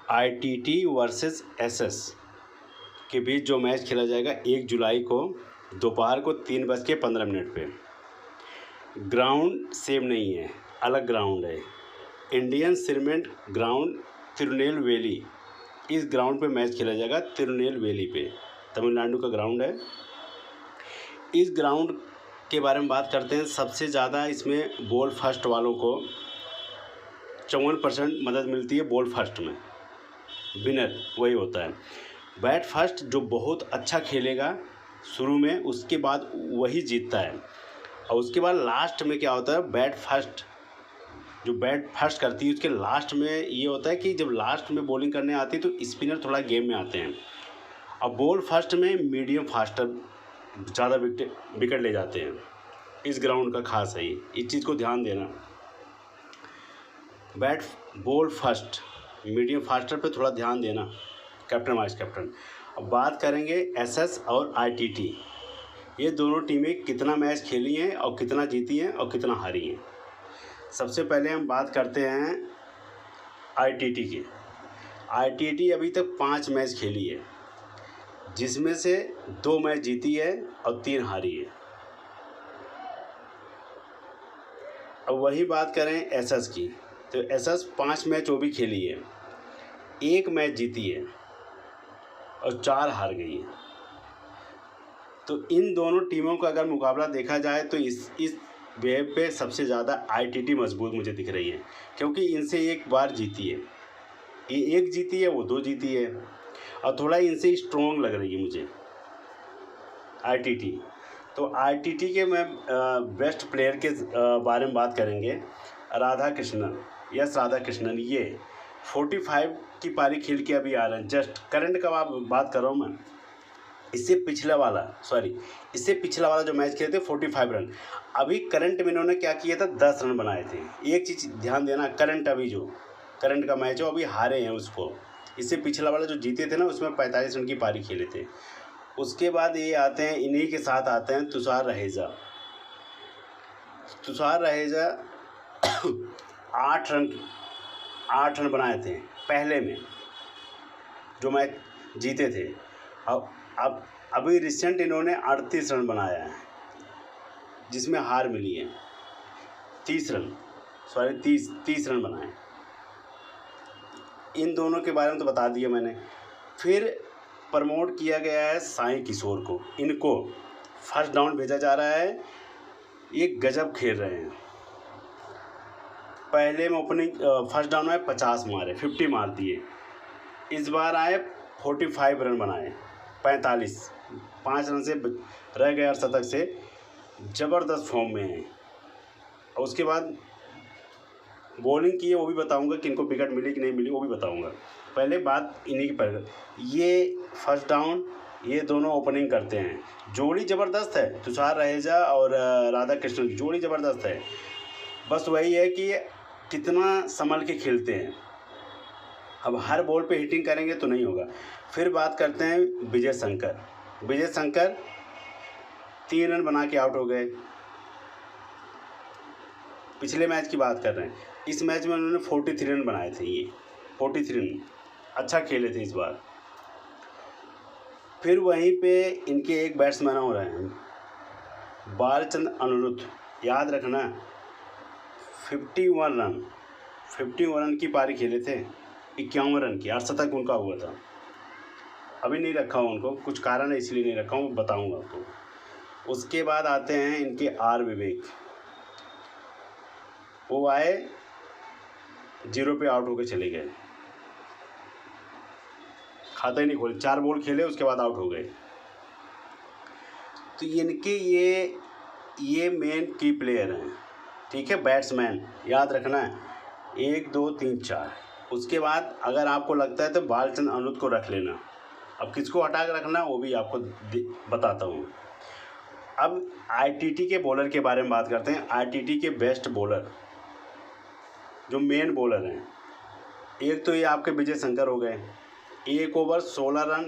ITT versus SS के बीच जो match खेला जाएगा 1 जुलाई को दोपहर को 3:15 पे। ग्राउंड सेम नहीं है, अलग ग्राउंड है। इंडियन सीमेंट ग्राउंड तिरुनेलवेली, इस ग्राउंड पे मैच खेला जाएगा। तिरुनेलवेली पे तमिलनाडु का ग्राउंड है। इस ग्राउंड के बारे में बात करते हैं। सबसे ज़्यादा इसमें बॉल फर्स्ट वालों को 54% मदद मिलती है। बॉल फर्स्ट में विनर वही होता है। बैट फर्स्ट जो बहुत अच्छा खेलेगा शुरू में, उसके बाद वही जीतता है। और उसके बाद लास्ट में क्या होता है, बैट फर्स्ट जो बैट फर्स्ट करती है उसके लास्ट में ये होता है कि जब लास्ट में बॉलिंग करने आती है तो स्पिनर थोड़ा गेम में आते हैं। अब बॉल फर्स्ट में मीडियम फास्टर ज़्यादा विकेट ले जाते हैं। इस ग्राउंड का खास है ये, इस चीज़ को ध्यान देना। Bat ball first medium faster पे थोड़ा ध्यान देना, कैप्टन वाइस कैप्टन। अब बात करेंगे एसएस और आईटीटी, ये दोनों टीमें कितना मैच खेली हैं और कितना जीती हैं और कितना हारी हैं। सबसे पहले हम बात करते हैं आईटीटी की। आईटीटी अभी तक 5 मैच खेली है, जिसमें से 2 मैच जीती है और 3 हारी है। अब वही बात करें एसएस की, तो एसएस 5 मैच वो भी खेली है, 1 मैच जीती है और 4 हार गई है। तो इन दोनों टीमों का अगर मुकाबला देखा जाए तो इस वेब पे सबसे ज़्यादा आईटीटी मजबूत मुझे दिख रही है, क्योंकि इनसे 1 बार जीती है। ये 1 जीती है, वो 2 जीती है, और थोड़ा इनसे स्ट्रॉन्ग लग रही है मुझे आईटीटी। तो आईटीटी के मैं बेस्ट प्लेयर के बारे में बात करेंगे। राधा कृष्णन, यस राधा कृष्णन, ये 45 की पारी खेल के अभी आ रहे हैं। जस्ट करंट का बात कर रहा हूँ मैं। इससे पिछला वाला जो मैच खेले थे 45 रन। अभी करंट में इन्होंने क्या किया था, 10 रन बनाए थे। एक चीज़ ध्यान देना, करंट अभी जो करंट का मैच है अभी हारे हैं उसको। इससे पिछला वाला जो जीते थे ना, उसमें 45 रन की पारी खेले थे। उसके बाद ये आते हैं, इन्हीं के साथ आते हैं तुषार रहेजा। 8 रन बनाए थे पहले में जो मैच जीते थे। अब अभी रिसेंट इन्होंने 38 रन बनाया है, जिसमें हार मिली है। 30 रन बनाए। इन दोनों के बारे में तो बता दिया मैंने। फिर प्रमोट किया गया है साई किशोर को, इनको फर्स्ट डाउन भेजा जा रहा है। ये गजब खेल रहे हैं। पहले में ओपनिंग फर्स्ट डाउन में 50 मारे, 50 मार दिए। इस बार आए 45 रन बनाए, 5 रन से रह गए अर्धशतक से। ज़बरदस्त फॉर्म में है। और उसके बाद बॉलिंग की है, वो भी बताऊंगा कि इनको विकेट मिली कि नहीं मिली, वो भी बताऊंगा। पहले बात इन्हीं की पर, ये फर्स्ट डाउन ये दोनों ओपनिंग करते हैं। जोड़ी ज़बरदस्त है, तुषार रहेजा और राधा कृष्णन की जोड़ी ज़बरदस्त है। बस वही है कि कितना संभल के खेलते हैं। अब हर बॉल पे हिटिंग करेंगे तो नहीं होगा। फिर बात करते हैं विजय शंकर 3 रन बना के आउट हो गए। पिछले मैच की बात कर रहे हैं। इस मैच में उन्होंने 43 रन बनाए थे। ये 43 रन अच्छा खेले थे इस बार। फिर वहीं पे इनके एक बैट्समैन हो रहे हैं, बालचंद्र अनिरुद्ध, याद रखना 51 रन की पारी खेले थे। 51 रन की, अर्धशतक उनका हुआ था। अभी नहीं रखा हूँ उनको, कुछ कारण है इसलिए नहीं रखा हूँ, बताऊँगा आपको। उसके बाद आते हैं इनके आर विवेक, वो आए 0 पे आउट होकर चले गए, खाता ही नहीं खोले। 4 बॉल खेले, उसके बाद आउट हो गए। तो इनके ये मेन की प्लेयर हैं, ठीक है, बैट्समैन याद रखना है 1 2 3 4। उसके बाद अगर आपको लगता है तो बालचंद्र अनिरुद्ध को रख लेना। अब किसको हटा कर रखना वो भी आपको बताता हूँ। अब आईटीटी के बॉलर के बारे में बात करते हैं। आईटीटी के बेस्ट बॉलर जो मेन बॉलर हैं, एक तो ये आपके विजय शंकर हो गए। 1 ओवर 16 रन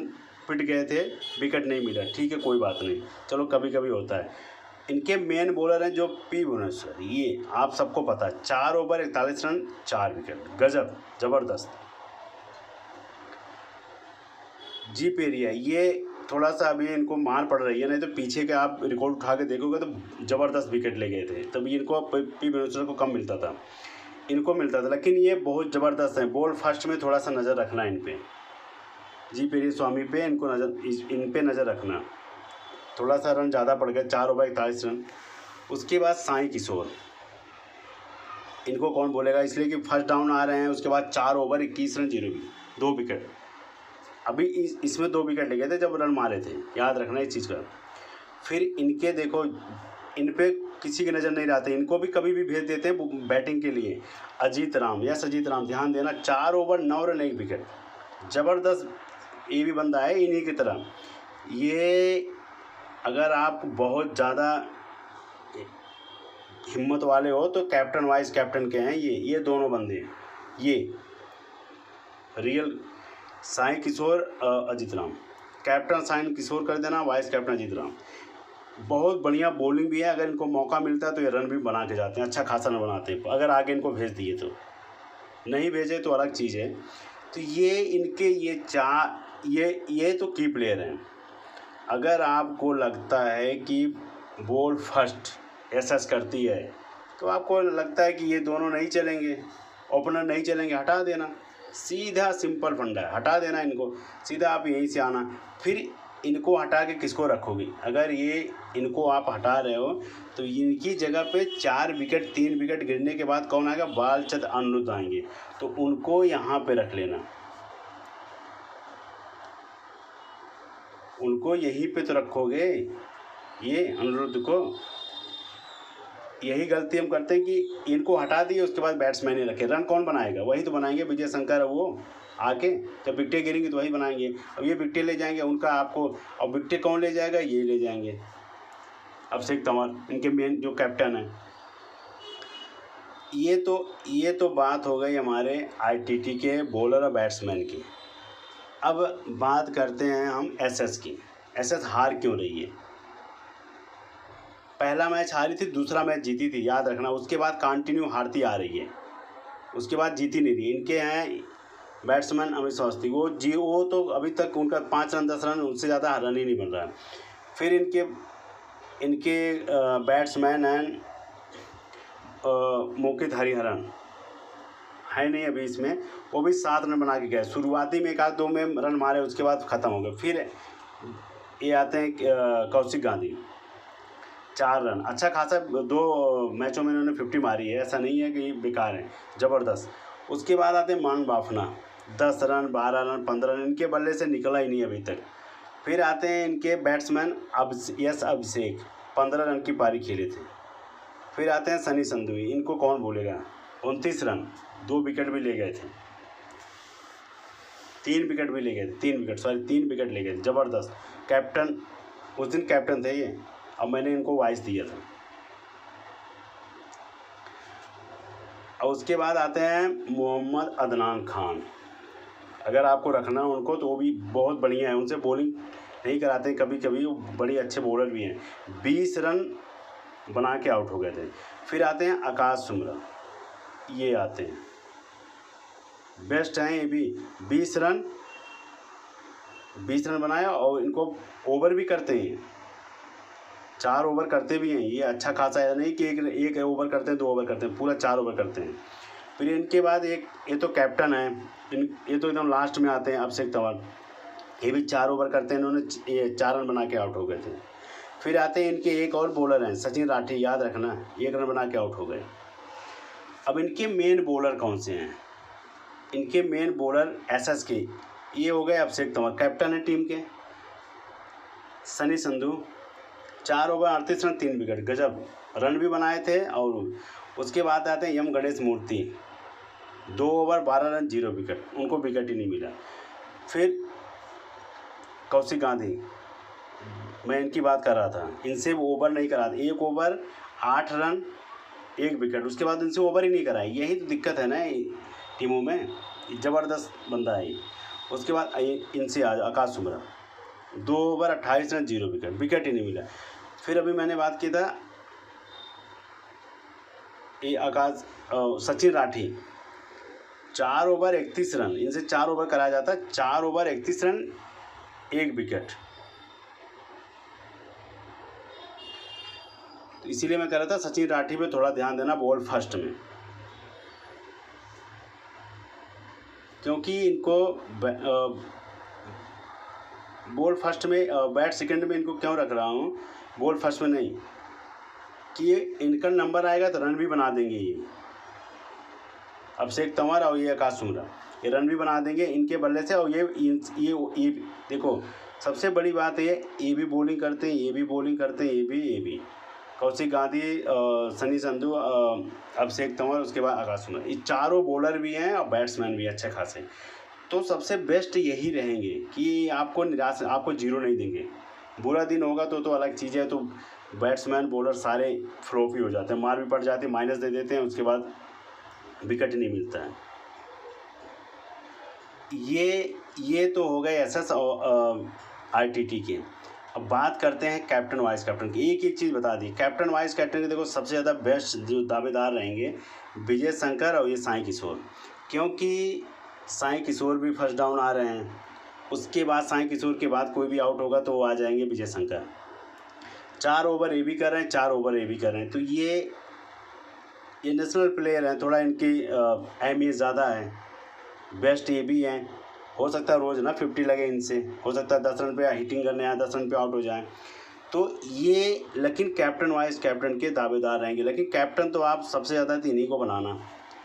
पिट गए थे, विकेट नहीं मिला, ठीक है, कोई बात नहीं, चलो कभी कभी होता है। इनके मेन बॉलर हैं जो पी भुवनेश्वर, ये आप सबको पता है, 4 ओवर 41 रन 4 विकेट, गजब ज़बरदस्त। जी पेरिया, ये थोड़ा सा अभी इनको मार पड़ रही है, नहीं तो पीछे के आप रिकॉर्ड उठा के देखोगे तो ज़बरदस्त विकेट ले गए थे, तभी इनको पी विनोचर को कम मिलता था, इनको मिलता था, लेकिन ये बहुत ज़बरदस्त है। बॉल फर्स्ट में थोड़ा सा नज़र रखना इन पे, जी पेरिया स्वामी पे इनको नज़र, इन पे नज़र रखना। थोड़ा सा रन ज़्यादा पड़ गया, 4 ओवर 41 रन। उसके बाद साई किशोर, इनको कौन बोलेगा, इसलिए कि फर्स्ट डाउन आ रहे हैं। उसके बाद 4 ओवर 21 रन 0 2 विकेट। अभी इसमें 2 विकेट ले गए थे जब रन मारे थे, याद रखना इस चीज़ का। फिर इनके देखो, इन पे किसी की नज़र नहीं रहती, इनको भी कभी भी भेज देते हैं बैटिंग के लिए। अजीत राम, यस अजीत राम, ध्यान देना, 4 ओवर 9 रन 1 विकेट, ज़बरदस्त ये भी बंदा है इन्हीं की तरह। ये अगर आप बहुत ज़्यादा हिम्मत वाले हो तो कैप्टन वाइस कैप्टन के हैं ये दोनों बंदे, ये रियल साई किशोर अजीत राम, कैप्टन साई किशोर कर देना, वाइस कैप्टन अजीत राम। बहुत बढ़िया बॉलिंग भी है, अगर इनको मौका मिलता है तो ये रन भी बना के जाते हैं, अच्छा खासा रन बनाते हैं, अगर आगे इनको भेज दिए तो। नहीं भेजे तो अलग चीज़ है। तो ये इनके ये तो की प्लेयर हैं। अगर आपको लगता है कि बॉल फर्स्ट एसएस करती है, तो आपको लगता है कि ये दोनों नहीं चलेंगे, ओपनर नहीं चलेंगे, हटा देना, सीधा सिंपल फंडा है, हटा देना इनको, सीधा आप यहीं से आना। फिर इनको हटा के किसको रखोगे, अगर ये इनको आप हटा रहे हो तो इनकी जगह पे 4 विकेट 3 विकेट गिरने के बाद कौन आएगा, बालचंद अनिरुद्ध आएंगे, तो उनको यहाँ पे रख लेना, उनको यहीं पे तो रखोगे, ये अनिरुद्ध को। यही गलती हम करते हैं कि इनको हटा दिए, उसके बाद बैट्समैन ही रखे, रन कौन बनाएगा, वही तो बनाएंगे, विजय शंकर वो आके जब विकेटें गिरेंगी तो वही बनाएंगे। अब ये विकेटें ले जाएंगे उनका आपको, अब विकेटें कौन ले जाएगा, ये ले जाएंगे, अभिषेक तंवर, इनके मेन जो कैप्टन है। ये तो बात हो गई हमारे आईटीटी के बॉलर और बैट्समैन की। अब बात करते हैं हम एसएस की। एसएस हार क्यों रही है, पहला मैच हारी थी, दूसरा मैच जीती थी, याद रखना, उसके बाद कंटिन्यू हारती आ रही है, उसके बाद जीती नहीं रही। इनके हैं बैट्समैन अमित अवस्थी, वो तो अभी तक उनका 5 रन 10 रन, उससे ज़्यादा रन ही नहीं बन रहा है। फिर इनके बैट्समैन हैं मोकित हरिहरन, है नहीं अभी इसमें, वो भी 7 रन बना के गए, शुरुआती में 1-2 में रन मारे, उसके बाद ख़त्म हो गए। फिर ये आते हैं कौशिक गांधी, 4 रन, अच्छा खासा 2 मैचों में इन्होंने 50 मारी है, ऐसा नहीं है कि बेकार है, ज़बरदस्त। उसके बाद आते हैं मान बाफना, 10 रन 12 रन 15 रन, इनके बल्ले से निकला ही नहीं अभी तक। फिर आते हैं इनके बैट्समैन अभिषेक, 15 रन की पारी खेले थे। फिर आते हैं सनी संधू, इनको कौन भूलेगा, 29 रन, 2 विकेट भी ले गए थे, 3 विकेट भी ले गए थे, 3 विकेट ले गए थे, ज़बरदस्त। कैप्टन, उस दिन कैप्टन थे ये, अब मैंने इनको वाइस दिया था। और उसके बाद आते हैं मोहम्मद अदनान खान, अगर आपको रखना है उनको तो वो भी बहुत बढ़िया है, उनसे बॉलिंग नहीं कराते कभी कभी, वो बड़े अच्छे बॉलर भी हैं, 20 रन बना के आउट हो गए थे। फिर आते हैं आकाश सुमरा, ये आते हैं, बेस्ट हैं ये भी, 20 रन बनाया, और इनको ओवर भी करते हैं, 4 ओवर करते भी हैं ये, अच्छा खासा है, नहीं कि एक ओवर करते हैं 2 ओवर करते हैं, पूरा 4 ओवर करते हैं। फिर इनके बाद ये तो कैप्टन है, ये तो एकदम लास्ट में आते हैं अभिषेक तंवर, ये भी 4 ओवर करते हैं, इन्होंने ये 4 रन बना के आउट हो गए थे। फिर आते हैं इनके एक और बॉलर हैं सचिन राठी, याद रखना, 1 रन बना के आउट हो गए। अब इनके मेन बॉलर कौन से हैं, इनके मेन बॉलर एसएस के ये हो गए अभिषेक तंवर, कैप्टन है टीम के, Sunny Sandhu, 4 over 38 run 3 wicket, गजब रन भी बनाए थे। और उसके बाद आते हैं यम गणेश मूर्ति, 2 ओवर 12 रन 0 विकेट, उनको विकेट ही नहीं मिला। फिर कौशिक गांधी, मैं इनकी बात कर रहा था, इनसे वो ओवर नहीं करा, 1 ओवर 8 रन 1 विकेट, उसके बाद इनसे ओवर ही नहीं कराई, यही तो दिक्कत है ना टीमों में, ज़बरदस्त बंदा है। उसके बाद इनसे आकाश सुमरा, 2 ओवर 28 रन 0 विकेट, विकेट ही नहीं मिला। फिर अभी मैंने बात की था ये सचिन राठी, 4 ओवर 31 रन, इनसे 4 ओवर कराया जाता है, 4 ओवर 31 रन 1 विकेट। तो इसीलिए मैं कह रहा था सचिन राठी पे थोड़ा ध्यान देना बॉल फर्स्ट में, क्योंकि इनको बॉल फर्स्ट में बैट सेकंड में इनको क्यों रख रहा हूँ, बॉल फर्स्ट में नहीं, कि ये इनका नंबर आएगा तो रन भी बना देंगे ये अभिषेक तंवर और ये आकाश सुमरा, ये रन भी बना देंगे इनके बल्ले से। और ये देखो सबसे बड़ी बात ये भी बॉलिंग करते हैं, ये भी बॉलिंग करते हैं, ये भी कौशिक गांधी, सनी संधू, अभिषेक तंवर, उसके बाद आकाश सुमरा, ये चारों बॉलर भी हैं और बैट्समैन भी अच्छे खासे। तो सबसे बेस्ट यही रहेंगे कि आपको निराश, आपको जीरो नहीं देंगे। बुरा दिन होगा तो अलग चीज़ है, तो बैट्समैन बॉलर सारे फ्लॉप ही हो जाते हैं, मार भी पड़ जाते हैं, माइनस दे देते हैं, उसके बाद विकेट नहीं मिलता है। ये तो हो गए एसएस और आईटीटी के। अब बात करते हैं कैप्टन वाइस कैप्टन की। एक चीज़ बता दी, कैप्टन वाइस कैप्टन के देखो सबसे ज़्यादा बेस्ट जो दावेदार रहेंगे विजय शंकर और ये साई किशोर, क्योंकि साई किशोर भी फर्स्ट डाउन आ रहे हैं, उसके बाद साई किशोर के बाद कोई भी आउट होगा तो वो आ जाएंगे विजय शंकर। 4 ओवर ये भी कर रहे हैं, 4 ओवर ये भी कर रहे हैं, तो ये नेशनल प्लेयर हैं, थोड़ा इनकी अहमियत ज़्यादा है, बेस्ट ये भी हैं। हो सकता है रोज़ ना 50 लगे इनसे, हो सकता है 10 रन पे हिटिंग करने आए, 10 रन पे आउट हो जाए, तो ये लेकिन कैप्टन वाइस कैप्टन के दावेदार रहेंगे। लेकिन कैप्टन तो आप सबसे ज़्यादा इन्हीं को बनाना,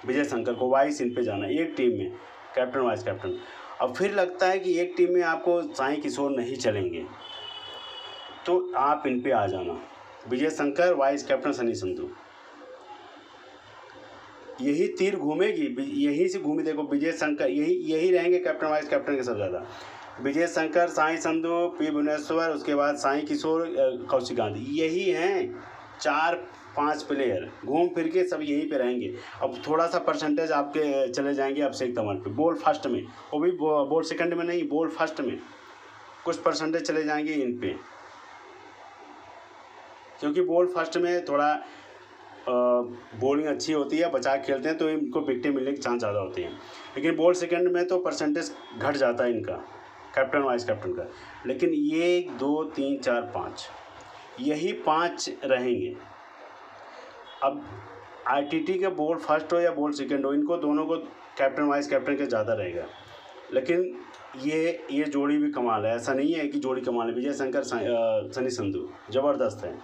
विजय शंकर को, वाइस इन पे जाना एक टीम में, कैप्टन वाइस कैप्टन। अब फिर लगता है कि एक टीम में आपको साई किशोर नहीं चलेंगे तो आप इन पे आ जाना, विजय शंकर, वाइस कैप्टन सनी संधू, यही तीर घूमेगी, यहीं से घूमी। देखो विजय शंकर यही रहेंगे कैप्टन वाइस कैप्टन के सबसे ज़्यादा, विजय शंकर, साई संधू, पी भुवनेश्वर, उसके बाद साई किशोर, कौशिक गांधी, यही हैं 4-5 प्लेयर, घूम फिर के सब यहीं पे रहेंगे। अब थोड़ा सा परसेंटेज आपके चले जाएंगे अभिषेक तंवर पे, बॉल फर्स्ट में, वो भी बॉल सेकंड में नहीं, बॉल फर्स्ट में कुछ परसेंटेज चले जाएंगे इन पे, क्योंकि बॉल फर्स्ट में थोड़ा बॉलिंग अच्छी होती है, बचा के खेलते हैं, तो इनको विकेटें मिलने के चांस ज़्यादा होते हैं। लेकिन बॉल सेकंड में तो परसेंटेज घट जाता है इनका, कैप्टन वाइस कैप्टन का। लेकिन ये 1 2 3 4 5 यही 5 रहेंगे। अब आईटीटी के बॉल फर्स्ट हो या बॉल सेकंड हो, इनको दोनों को कैप्टन वाइस कैप्टन के ज़्यादा रहेगा। लेकिन ये जोड़ी भी कमाल है, ऐसा नहीं है कि जोड़ी कमाल है। विजय शंकर, सनी संधू ज़बरदस्त है।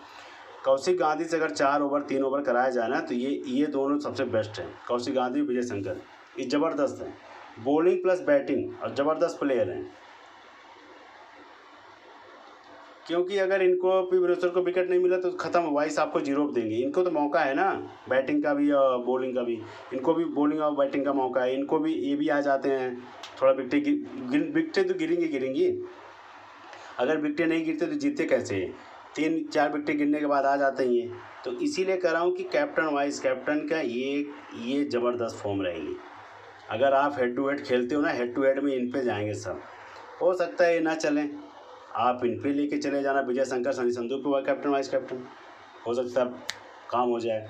कौशिक गांधी से अगर 4 ओवर 3 ओवर कराया जाए ना, तो ये दोनों सबसे बेस्ट हैं, कौशिक गांधी, विजय शंकर, ये ज़बरदस्त हैं, बॉलिंग प्लस बैटिंग और ज़बरदस्त प्लेयर हैं। क्योंकि अगर इनको पी भुवनेश्वर को विकेट नहीं मिला तो ख़त्म, वाइस आपको जीरो देंगे। इनको तो मौका है ना बैटिंग का भी और बॉलिंग का भी, इनको भी बॉलिंग और बैटिंग का मौका है, इनको भी ये भी आ जाते हैं। थोड़ा विकटें तो गिरेंगी, अगर विकटें नहीं गिरते तो जीतते कैसे, 3-4 विकेट गिरने के बाद आ जाते हैं ये। तो इसीलिए कह रहा हूँ कि कैप्टन वाइस कैप्टन का ये ज़बरदस्त फॉर्म रहेगी। अगर आप हेड टू हेड खेलते हो ना, हेड टू हेड में इन पे जाएंगे सब। हो सकता है ये ना चलें, आप इन पे लेके चले जाना, विजय शंकर, सनी संधू पे कैप्टन वाइस कैप्टन, हो सकता है काम हो जाए।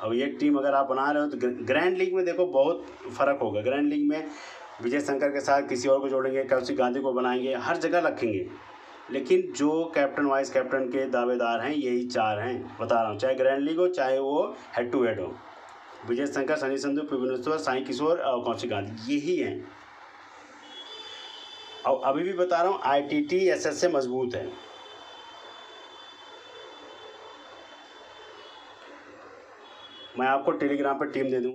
और एक टीम अगर आप बना रहे हो तो ग्रैंड लीग में देखो बहुत फ़र्क होगा। ग्रैंड लीग में विजय शंकर के साथ किसी और को जोड़ेंगे, कौशिक गांधी को बनाएंगे, हर जगह रखेंगे। लेकिन जो कैप्टन वाइस कैप्टन के दावेदार हैं यही 4 हैं, बता रहा हूँ, चाहे ग्रैंड लीग हो चाहे वो हेड टू हेड हो। विजय शंकर, सनी संधू, पी भुवनेश्वर, साई किशोर और कौशिक गांधी, यही हैं। और अभी भी बता रहा हूँ आईटीटी एसएस से मजबूत है। मैं आपको टेलीग्राम पर टीम दे दूँगा।